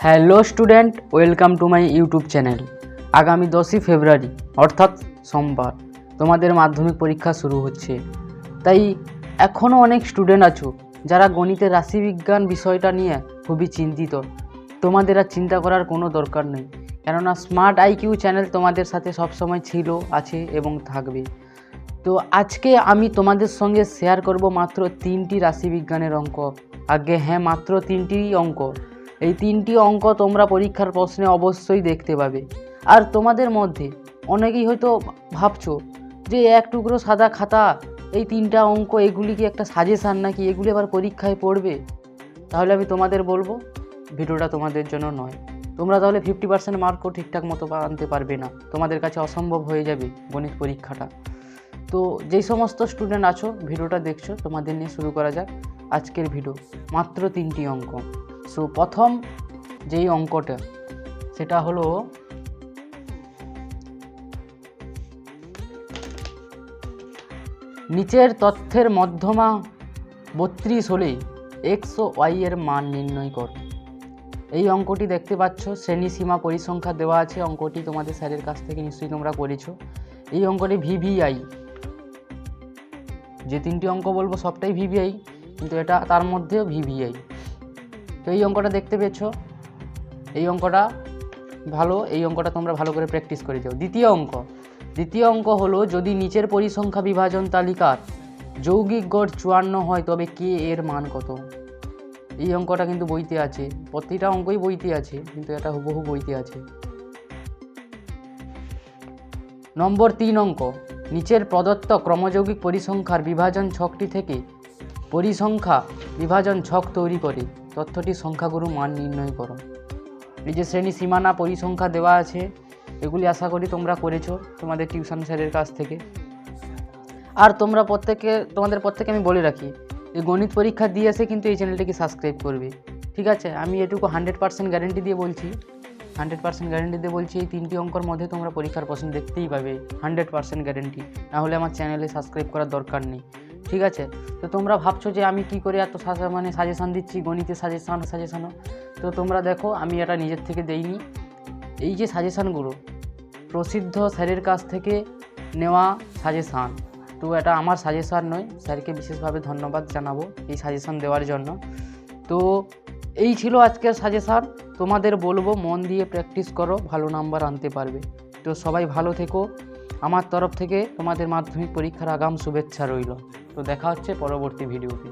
Hello student, welcome to my YouTube channel. আগামী 10ই ফেব্রুয়ারি অর্থাৎ সোমবার তোমাদের মাধ্যমিক পরীক্ষা শুরু হচ্ছে। তাই এখনও অনেক স্টুডেন্ট আছো যারা গণিতের রাশিবিজ্ঞান বিষয়টা নিয়ে খুবই চিন্তিত। তোমাদের আর চিন্তা করার কোনো দরকার নেই, কেননা স্মার্ট আইকিউ চ্যানেল তোমাদের সাথে সবসময় ছিল, আছে এবং থাকবে। তো আজকে আমি তোমাদের সঙ্গে শেয়ার করব মাত্র 3টি রাশিবিজ্ঞানের অঙ্ক। আগে হ্যাঁ, মাত্র 3টি অঙ্ক। এই 3টি অঙ্ক তোমরা পরীক্ষার প্রশ্নে অবশ্যই দেখতে পাবে। আর তোমাদের মধ্যে অনেকেই হয়তো ভাবছো যে এক টুকরো সাদা খাতা, এই 3টা অঙ্ক, এগুলি কি একটা সাজেশান নাকি, এগুলি আবার পরীক্ষায় পড়বে? তাহলে আমি তোমাদের বলবো ভিডিওটা তোমাদের জন্য নয়। তোমরা তাহলে 50% মার্কও ঠিকঠাক মতো আনতে পারবে না, তোমাদের কাছে অসম্ভব হয়ে যাবে গণিত পরীক্ষাটা। তো যেই সমস্ত স্টুডেন্ট আছো ভিডিওটা দেখছো, তোমাদের নিয়ে শুরু করা যাক আজকের ভিডিও। মাত্র 3টি অঙ্ক। সো প্রথম যেই অঙ্কটা সেটা হলো নিচের তথ্যের মধ্যমা 32 হলে এক্স ও ওয়াই এর মান নির্ণয় করো। এই অঙ্কটি দেখতে পাচ্ছ, শ্রেণী সীমা পরিসংখ্যা দেওয়া আছে। অঙ্কটি তোমাদের স্যারের কাছ থেকে নিশ্চয়ই তোমরা করেছো। এই অঙ্কটি ভিভিআই, যে 3টি অঙ্ক বলবো সবটাই ভিভিআই, কিন্তু এটা তার মধ্যেও ভিভিআই। তো এই অঙ্কটা দেখতে পেয়েছো, এই অঙ্কটা ভালো, এই অঙ্কটা তোমরা ভালো করে প্র্যাকটিস করে যাও। দ্বিতীয় অঙ্ক হলো, যদি নিচের পরিসংখ্যা বিভাজন তালিকার যৌগিক গড় 54 হয় তবে কে এর মান কত? এই অঙ্কটা কিন্তু বইতে আছে, প্রতিটা অঙ্কই বইতে আছে, কিন্তু এটা হুবহু বইতে আছে। নম্বর 3 অঙ্ক, নিচের প্রদত্ত ক্রমযৌগিক পরিসংখ্যার বিভাজন ছকটি থেকে পরিসংখ্যা বিভাজন ছক তৈরি করে তথ্যটির সংখ্যাগুরু মান নির্ণয় করো। এই যে শ্রেণী সীমানা পরিসংখ্যা দেওয়া আছে, এগুলি আশা করি তোমরা করেছো তোমাদের টিউশন স্যারের কাছ থেকে। আর তোমাদের প্রত্যেকে আমি বলে রাখি, এই গণিত পরীক্ষা দিয়ে এসে কিন্তু এই চ্যানেলটিকে সাবস্ক্রাইব করবে, ঠিক আছে? আমি এটুকু 100% গ্যারেন্টি দিয়ে বলছি, 100% গ্যারেন্টি দিয়ে বলছি, এই 3টি অঙ্কর মধ্যে তোমরা পরীক্ষার প্রশ্ন দেখতেই পাবে, 100% গ্যারেন্টি। না হলে আমার চ্যানেলে সাবস্ক্রাইব করার দরকার নেই, ঠিক আছে? তো তোমরা ভাবছো যে আমি কি করে এত সাজেশান দিচ্ছি, গণিতের সাজেশানও। তো তোমরা দেখো, আমি এটা নিজের থেকে দেইনি। এই যে সাজেশানগুলো প্রসিদ্ধ স্যারের কাছ থেকে নেওয়া সাজেশান, তো এটা আমার সাজেশান নয়। স্যারকে বিশেষভাবে ধন্যবাদ জানাবো এই সাজেশান দেওয়ার জন্য। তো এই ছিল আজকের সাজেশান। তোমাদের বলবো মন দিয়ে প্র্যাকটিস করো, ভালো নাম্বার আনতে পারবে। তো সবাই ভালো থেকো। আমার তরফ থেকে তোমাদের মাধ্যমিক পরীক্ষার আগাম শুভেচ্ছা রইল। তো দেখা হচ্ছে পরবর্তী ভিডিওতে।